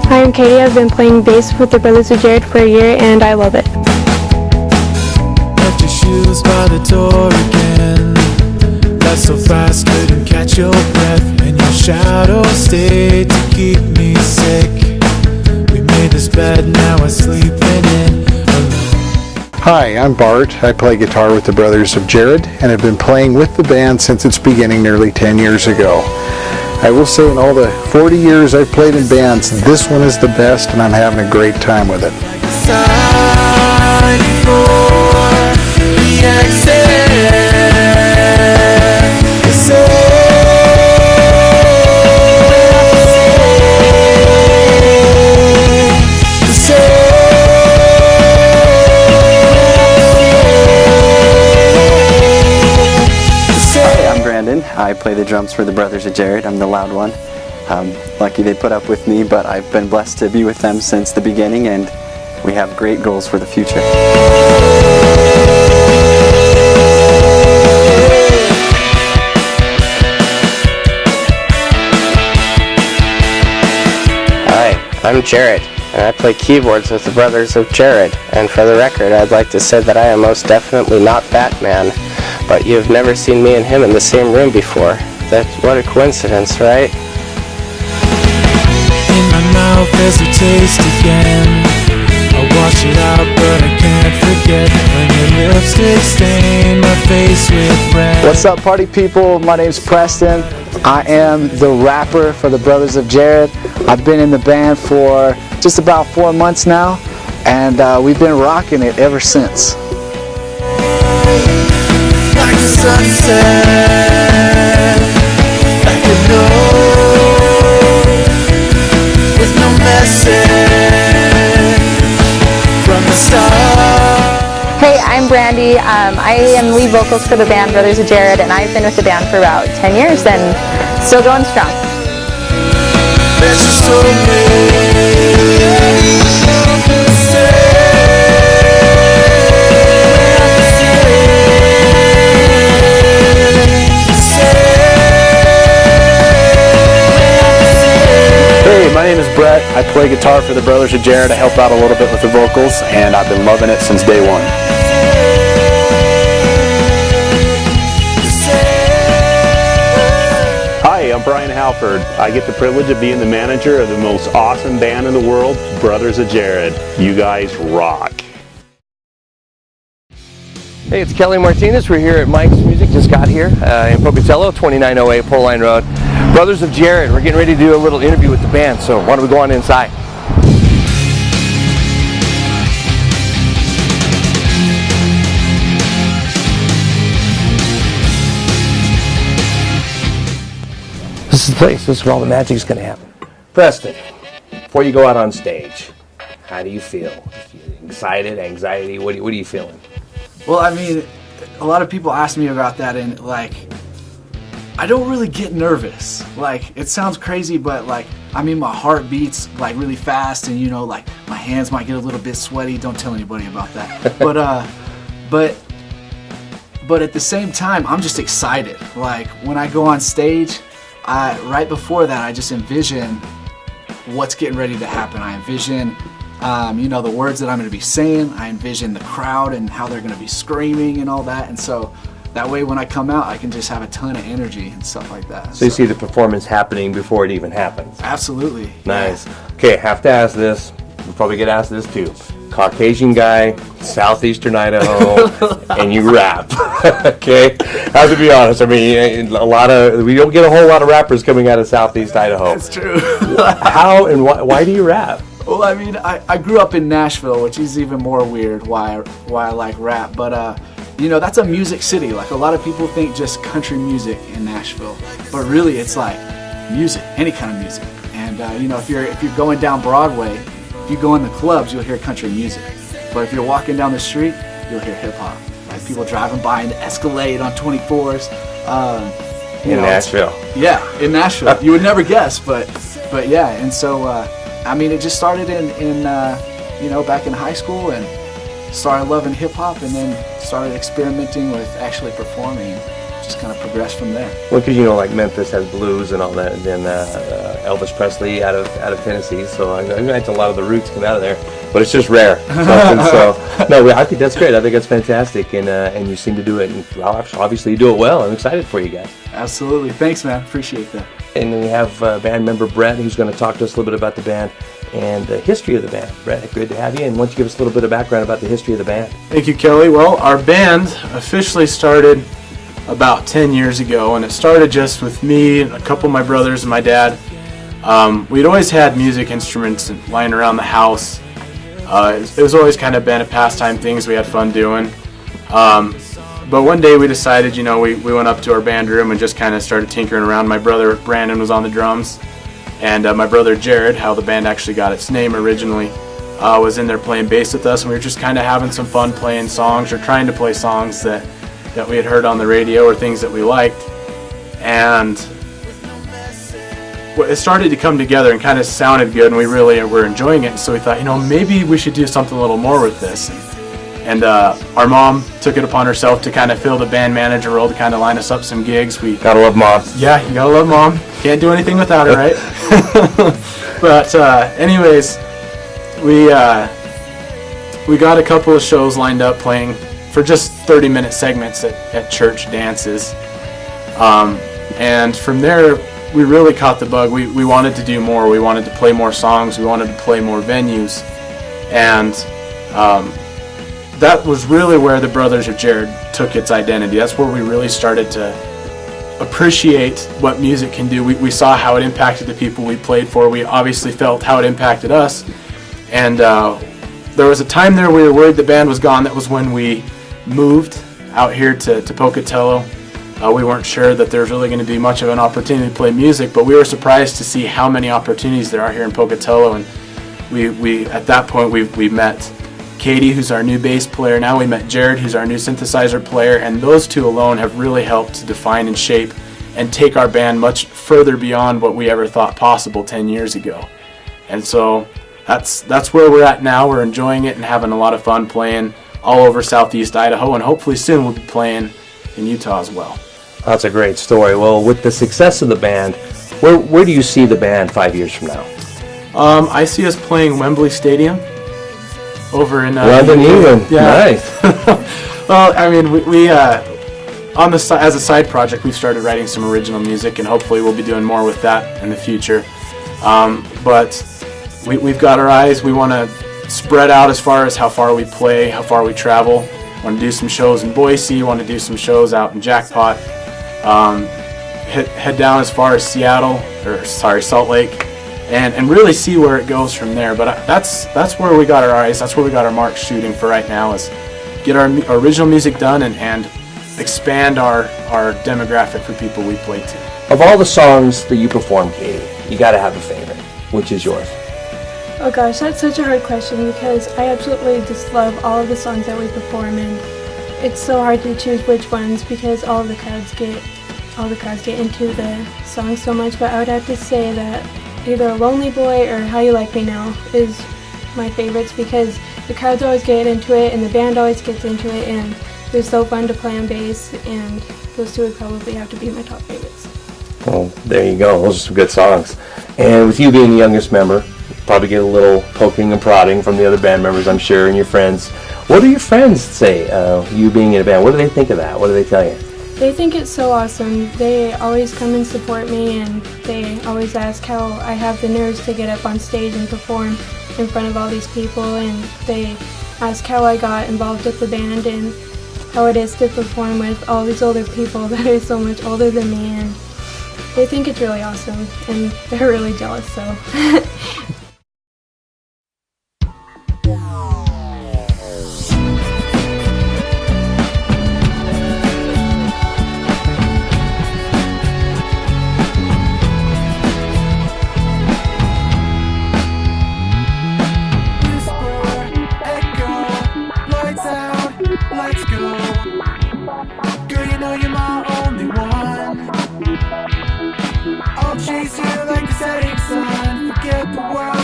Hi, I'm Katie. I've been playing bass with the Brothers of Jared for a year and I love it. Left your shoes by the door again. Left so fast, couldn't catch your breath. And your shadow stayed to keep me sick. We made this bed, now we're sleeping in. Hi, I'm Bart. I play guitar with the Brothers of Jared and have been playing with the band since its beginning nearly 10 years ago. I will say in all the 40 years I've played in bands, this one is the best and I'm having a great time with it. I play the drums for the Brothers of Jared. I'm the loud one. Lucky they put up with me, but I've been blessed to be with them since the beginning, and we have great goals for the future. Hi, I'm Jared, and I play keyboards with the Brothers of Jared. And for the record, I'd like to say that I am most definitely not Batman. But you've never seen me and him in the same room before. What a coincidence, right? In my mouth there's a taste again. I wash it out but I can't forget when your lipstick stained my face with red. What's up, party people? My name's Preston. I am the rapper for the Brothers of Jared. I've been in the band for just about 4 months now, and we've been rocking it ever since. Like the sunset, like a note with no message from the start. Hey, I'm Brandy. I am lead vocals for the band Brothers of Jared, and I've been with the band for about 10 years and still going strong. That's just so Hey, my name is Brett. I play guitar for the Brothers of Jared. I help out a little bit with the vocals, and I've been loving it since day one. Hi, I'm Brian Halford. I get the privilege of being the manager of the most awesome band in the world, Brothers of Jared. You guys rock. Hey, it's Kelly Martinez. We're here at Mike's Music, just got here in Pocatello, 2908 Pole Line Road. Brothers of Jared, we're getting ready to do a little interview with the band, so why don't we go on inside? This is the place, this is where all the magic's going to happen. Preston, before you go out on stage, how do you feel? Excited, anxiety, what are you feeling? Well, I mean, a lot of people ask me about that, and like, I don't really get nervous. Like, it sounds crazy, but like, I mean, my heart beats like really fast, and you know, like my hands might get a little bit sweaty. Don't tell anybody about that. But at the same time, I'm just excited. Like when I go on stage, right before that, I just envision what's getting ready to happen. I envision you know, the words that I'm going to be saying. I envision the crowd and how they're going to be screaming and all that, and so that way when I come out, I can just have a ton of energy and stuff like that. So you see the performance happening before it even happens? Absolutely. Nice. Yeah. Okay, have to ask this. We'll probably get asked this too. Caucasian guy, southeastern Idaho, and you rap. Okay? I have to be honest. I mean, we don't get a whole lot of rappers coming out of southeast Idaho. That's true. How and why do you rap? Well, I mean, I grew up in Nashville, which is even more weird why I like rap. But you know, that's a music city. Like a lot of people think just country music in Nashville, but really it's like music, any kind of music. And you know, if you're going down Broadway, if you go in the clubs, you'll hear country music. But if you're walking down the street, you'll hear hip hop. Like people driving by in the Escalade on 24s. In Nashville. Yeah, in Nashville. You would never guess, but yeah. And so I mean, it just started in you know, back in high school, and started loving hip hop, and then started experimenting with actually performing just kind of progressed from there. Well, because like Memphis has blues and all that, and then Elvis Presley out of Tennessee. So I imagine a lot of the roots come out of there, but it's just rare. No, I think that's great. I think that's fantastic, and you seem to do it. And obviously, you do it well. I'm excited for you guys. Absolutely, thanks, man. Appreciate that. And then we have band member Brett, who's going to talk to us a little bit about the band and the history of the band. Brett, good to have you. And why don't you give us a little bit of background about the history of the band? Thank you, Kelly. Well, our band officially started about 10 years ago, and it started just with me, a couple of my brothers, and my dad. We'd always had music instruments lying around the house. It was always kind of been a pastime, things we had fun doing. But one day we decided, we went up to our band room and just kind of started tinkering around. My brother Brandon was on the drums, and my brother Jared, how the band actually got its name originally, was in there playing bass with us, and we were just kind of having some fun playing songs or trying to play songs that we had heard on the radio or things that we liked. And it started to come together and kind of sounded good, and we really were enjoying it. And so we thought, maybe we should do something a little more with this. And our mom took it upon herself to kind of fill the band manager role, to kind of line us up some gigs. We gotta love mom. Yeah, you gotta love mom. Can't do anything without her, right? But anyways, we got a couple of shows lined up playing for just 30-minute segments at church dances. And from there, we really caught the bug. We wanted to do more. We wanted to play more songs. We wanted to play more venues. And that was really where the Brothers of Jared took its identity. That's where we really started to appreciate what music can do. We saw how it impacted the people we played for. We obviously felt how it impacted us. And there was a time there we were worried the band was gone. That was when we moved out here to Pocatello. We weren't sure that there was really going to be much of an opportunity to play music, but we were surprised to see how many opportunities there are here in Pocatello. And we at that point we met Katie, who's our new bass player. Now we met Jared, who's our new synthesizer player, and those two alone have really helped to define and shape and take our band much further beyond what we ever thought possible 10 years ago. And so that's where we're at now. We're enjoying it and having a lot of fun playing all over southeast Idaho, and hopefully soon we'll be playing in Utah as well. That's a great story. Well, with the success of the band, where do you see the band 5 years from now? I see us playing Wembley Stadium over in London, England. Yeah. Nice. Well, I mean, we on the as a side project, we've started writing some original music, and hopefully we'll be doing more with that in the future. But we've got our eyes. We want to spread out as far as how far we play, how far we travel. Want to do some shows in Boise. Want to do some shows out in Jackpot. Head down as far as Salt Lake. And really see where it goes from there. But that's where we got our eyes. That's where we got our marks shooting for right now, is get our original music done and expand our demographic for people we play to. Of all the songs that you perform, Katie, you got to have a favorite. Which is yours? Oh gosh, that's such a hard question because I absolutely just love all of the songs that we perform, and it's so hard to choose which ones because all the crowds get into the songs so much. But I would have to say that either Lonely Boy or How You Like Me Now is my favorites because the crowds always get into it and the band always gets into it, and they're so fun to play on bass, and those two would probably have to be my top favorites. Well, there you go. Those are some good songs. And with you being the youngest member, you probably get a little poking and prodding from the other band members, I'm sure, and your friends. What do your friends say, you being in a band? What do they think of that? What do they tell you? They think it's so awesome. They always come and support me, and they always ask how I have the nerves to get up on stage and perform in front of all these people, and they ask how I got involved with the band and how it is to perform with all these older people that are so much older than me, and they think it's really awesome, and they're really jealous, so. Chase you like the setting sun. Forget the world.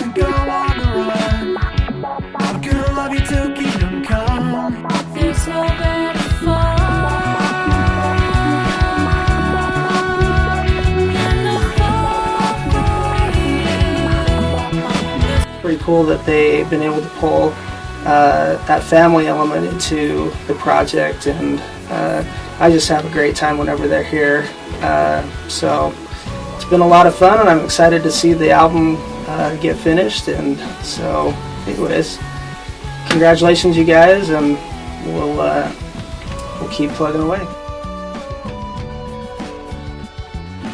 pretty cool that they've been able to pull that family element into the project, and I just have a great time whenever they're here. So it's been a lot of fun, and I'm excited to see the album get finished. And so, anyways, congratulations, you guys, and we'll keep plugging away.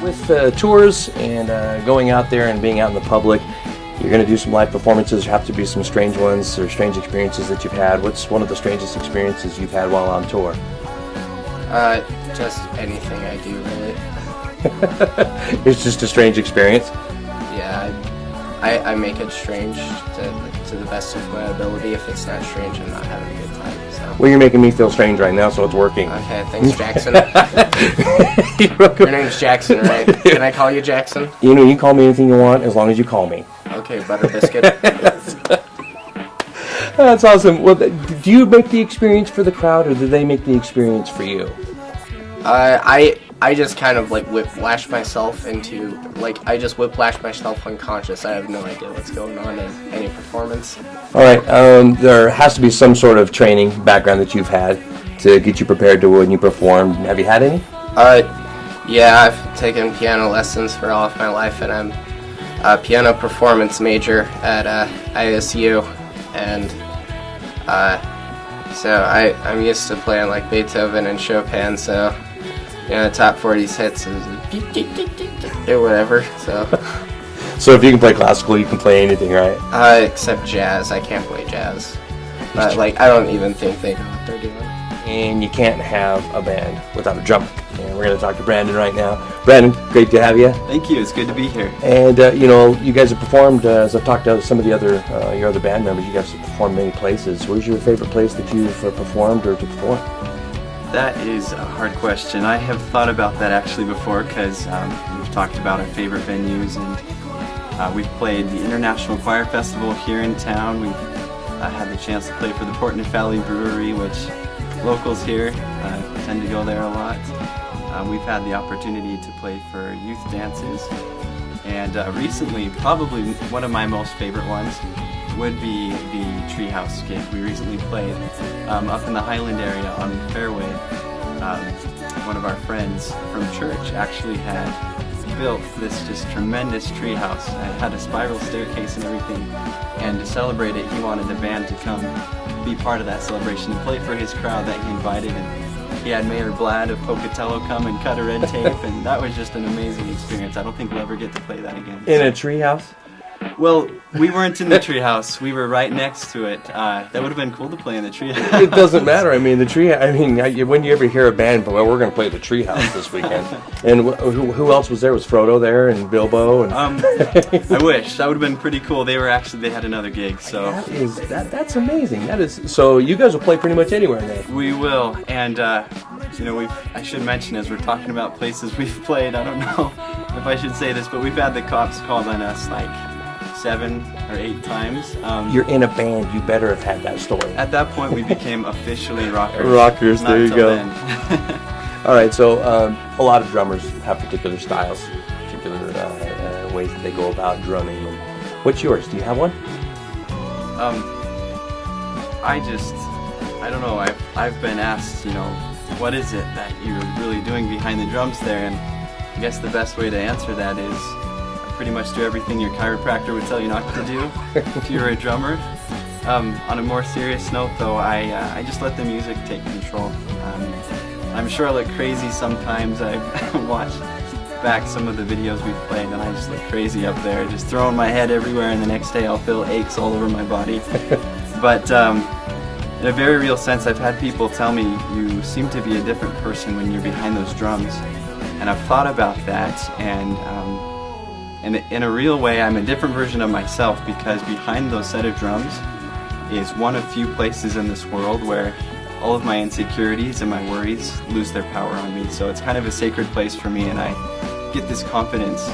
With tours and going out there and being out in the public, you're going to do some live performances. There have to be some strange ones or strange experiences that you've had. What's one of the strangest experiences you've had while on tour? Just anything I do, really. It's just a strange experience? Yeah, I make it strange to the best of my ability. If it's not strange, I'm not having a good time. So. Well, you're making me feel strange right now, so it's working. Okay, thanks, Jackson. Your name's Jackson, right? Can I call you Jackson? You know, you call me anything you want as long as you call me. Okay, Butter Biscuit. That's awesome. Well, do you make the experience for the crowd, or do they make the experience for you? I just kind of like whiplash myself into, like, I just whiplash myself unconscious. I have no idea what's going on in any performance. All right, there has to be some sort of training background that you've had to get you prepared to when you perform. Have you had any? Yeah, I've taken piano lessons for all of my life, and I'm a piano performance major at ISU, and so I'm used to playing like Beethoven and Chopin, so you know, the top 40s hits is or whatever. So if you can play classical, you can play anything, right? Except jazz. I can't play jazz. But like, I don't even think they know what they're doing. And you can't have a band without a drummer. And we're going to talk to Brandon right now. Brandon, great to have you. Thank you. It's good to be here. And you know, you guys have performed. As I've talked to some of the other your other band members, you guys have performed many places. Where's your favorite place that you've performed or to perform? That is a hard question. I have thought about that actually before, because we've talked about our favorite venues, and we've played the International Choir Festival here in town. We've had the chance to play for the Portland Valley Brewery, which locals here tend to go there a lot. We've had the opportunity to play for youth dances, and recently, probably one of my most favorite ones would be the Treehouse gig we recently played up in the Highland area on Fairway. One of our friends from church actually had built this just tremendous treehouse. It had a spiral staircase and everything, and to celebrate it, he wanted the band to come be part of that celebration and play for his crowd that he invited. And he had Mayor Blad of Pocatello come and cut a red tape, and that was just an amazing experience. I don't think we'll ever get to play that again. In a treehouse? Well, we weren't in the treehouse. We were right next to it. That would have been cool to play in the treehouse. It doesn't matter. I mean, the tree. I mean, when you ever hear a band, well, we're going to play the treehouse this weekend. And who else was there? Was Frodo there and Bilbo? And I wish that would have been pretty cool. They had another gig. So that's amazing. That is. So you guys will play pretty much anywhere then. We will. And you know, I should mention, as we're talking about places we've played, I don't know if I should say this, but we've had the cops called on us like 7 or 8 times. You're in a band, you better have had that story. At that point, we became officially rockers. Rockers, there you go. All right, so a lot of drummers have particular styles, particular ways that they go about drumming. What's yours? Do you have one? I don't know. I've been asked, you know, what is it that you're really doing behind the drums there? And I guess the best way to answer that is pretty much do everything your chiropractor would tell you not to do if you were a drummer. On a more serious note though, I just let the music take control. I'm sure I look crazy sometimes. I watch back some of the videos we've played and I just look crazy up there, just throwing my head everywhere, and the next day I'll feel aches all over my body. But in a very real sense, I've had people tell me, you seem to be a different person when you're behind those drums. And I've thought about that, and in a real way, I'm a different version of myself, because behind those set of drums is one of few places in this world where all of my insecurities and my worries lose their power on me. So it's kind of a sacred place for me, and I get this confidence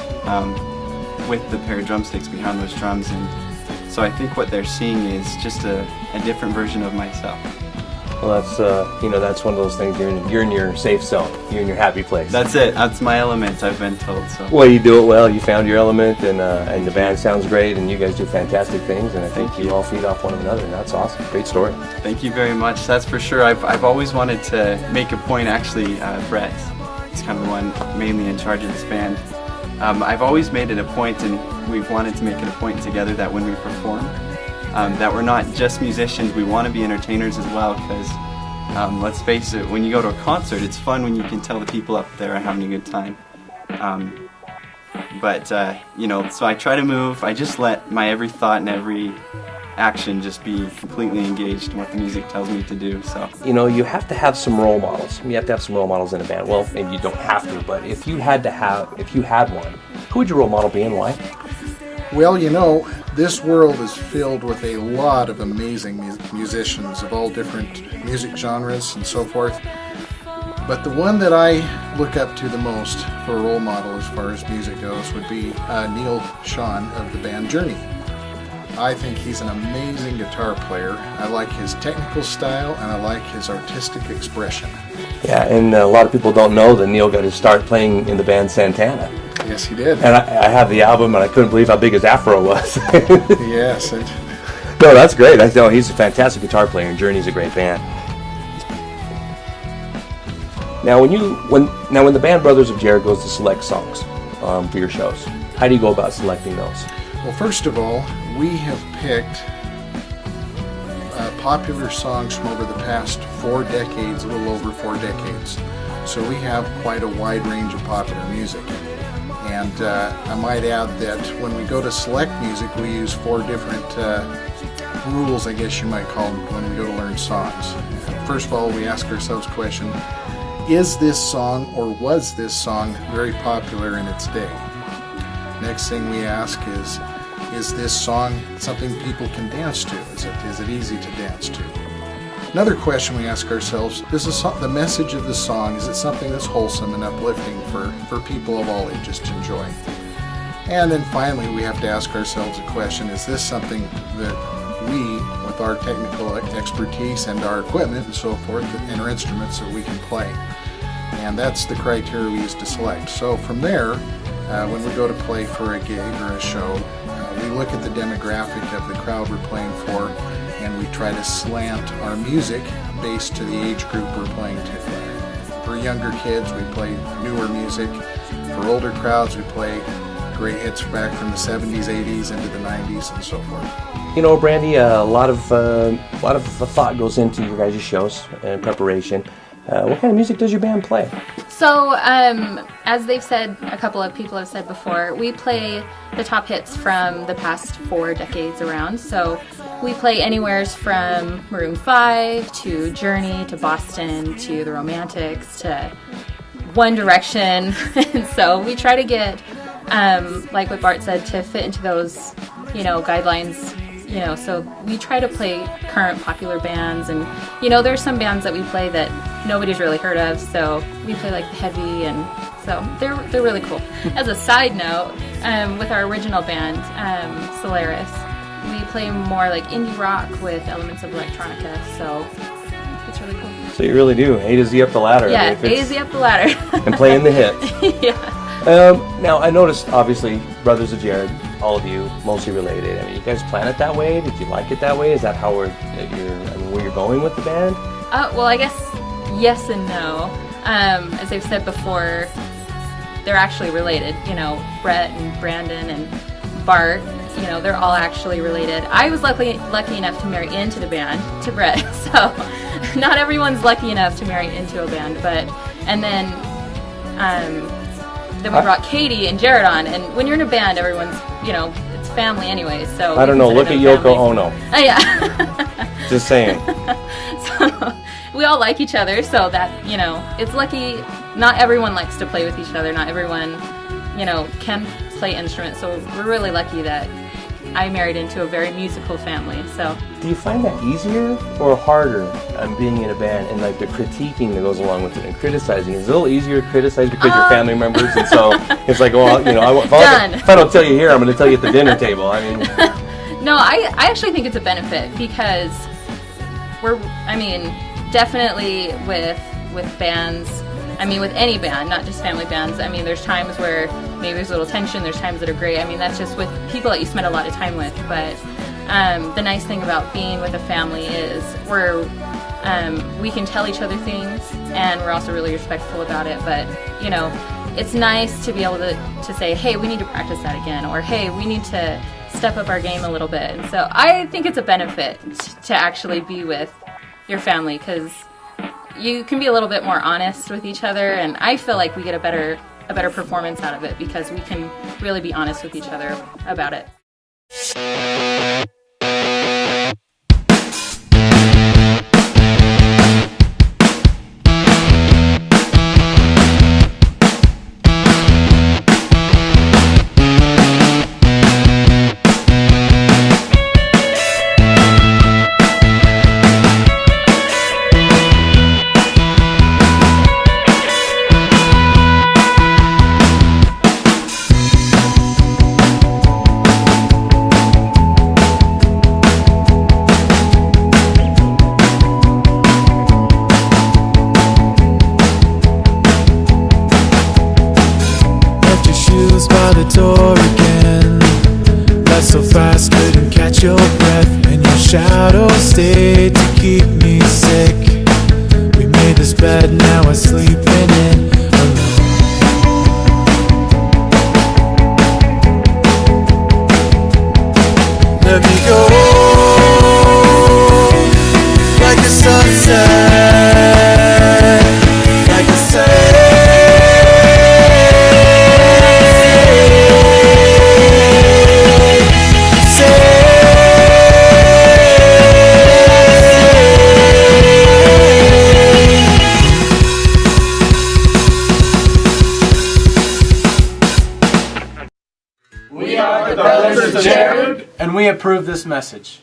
with the pair of drumsticks behind those drums. And so I think what they're seeing is just a different version of myself. Well, that's that's one of those things. You're in your safe zone. You're in your happy place. That's it. That's my element, I've been told. So. Well, you do it well. You found your element, and the band sounds great, and you guys do fantastic things. And I think you all feed off one another, and that's awesome. Great story. Thank you very much. That's for sure. I've always wanted to make a point. Actually, Brett is kind of the one mainly in charge of this band. I've always made it a point, and we've wanted to make it a point together that when we perform, that we're not just musicians, we want to be entertainers as well, because let's face it, when you go to a concert, it's fun when you can tell the people up there are having a good time. So I try to move, I just let my every thought and every action just be completely engaged in what the music tells me to do. So you have to have some role models. You have to have some role models in a band. Well, maybe you don't have to, but if you had one, who would your role model be and why? Well, this world is filled with a lot of amazing musicians of all different music genres and so forth. But the one that I look up to the most for a role model as far as music goes would be Neil Schon of the band Journey. I think he's an amazing guitar player. I like his technical style and I like his artistic expression. Yeah, and a lot of people don't know that Neil got his start playing in the band Santana. Yes, he did. And I have the album, and I couldn't believe how big his afro was. Yes. No, that's great. I know he's a fantastic guitar player, and Journey's a great band. Now, when the band Brothers of Jared goes to select songs for your shows, how do you go about selecting those? Well, first of all, we have picked popular songs from over the past 4 decades, a little over 4 decades. So we have quite a wide range of popular music. And I might add that when we go to select music, we use 4 different rules, I guess you might call them, when we go to learn songs. First of all, we ask ourselves the question, is this song or was this song very popular in its day? Next thing we ask is this song something people can dance to? Is it easy to dance to? Another question we ask ourselves, the message of the song, is it something that's wholesome and uplifting for people of all ages to enjoy? And then finally we have to ask ourselves a question, is this something that we, with our technical expertise and our equipment and so forth, and our instruments, that we can play? And that's the criteria we use to select. So from there, when we go to play for a gig or a show, we look at the demographic of the crowd we're playing for, and we try to slant our music based to the age group we're playing to. For younger kids, we play newer music. For older crowds, we play great hits back from the 70s, 80s, into the 90s, and so forth. Brandy, a lot of thought goes into your guys' shows and preparation. What kind of music does your band play? So, as they've said, a couple of people have said before, we play the top hits from the past 4 decades around. So we play anywhere from Maroon 5 to Journey to Boston to the Romantics to One Direction. And so we try to get, like what Bart said, to fit into those, guidelines. So we try to play current popular bands, and there's some bands that we play that nobody's really heard of, so we play like the heavy, and so they're really cool. As a side note, with our original band, Solaris, we play more like indie rock with elements of electronica, so it's really cool. So you really do A to Z up the ladder. Yeah, A to Z up the ladder. And playing the hits. Yeah. Now I noticed, obviously, Brothers of Jared, all of you, mostly related. I mean, you guys plan it that way? Did you like it that way? Is that how where you're going with the band? Well, I guess yes and no. As I've said before, they're actually related. Brett and Brandon and Bart, they're all actually related. I was lucky enough to marry into the band, to Brett, so not everyone's lucky enough to marry into a band, and then we brought Katie and Jared on, and when you're in a band, everyone's, it's family anyway, so... I don't know, look at Yoko Ono. Oh, yeah. Just saying. So, we all like each other, so that, it's lucky. Not everyone likes to play with each other, not everyone, can play instruments, so we're really lucky that I married into a very musical family, so... Do you find that easier or harder being in a band, and like the critiquing that goes along with it and criticizing? Is it a little easier to criticize because you're family members, and so it's like, well, if I don't tell you here, I'm going to tell you at the dinner table. I mean... definitely with bands, I mean with any band, not just family bands, I mean there's times where maybe there's a little tension, there's times that are great. I mean that's just with people that you spend a lot of time with, but the nice thing about being with a family is we can tell each other things, and we're also really respectful about it, but you know, it's nice to be able to say, hey, we need to practice that again, or hey, we need to step up our game a little bit. And so I think it's a benefit to actually be with your family, because you can be a little bit more honest with each other, and I feel like we get a better performance out of it because we can really be honest with each other about it. By the door again, left so fast couldn't catch your breath, and your shadow stayed to keep me sick. We made this bed, now I sleep in it alone. Let me go like a sunset, like a sunset. We are the Brothers of Jared, and we approve this message.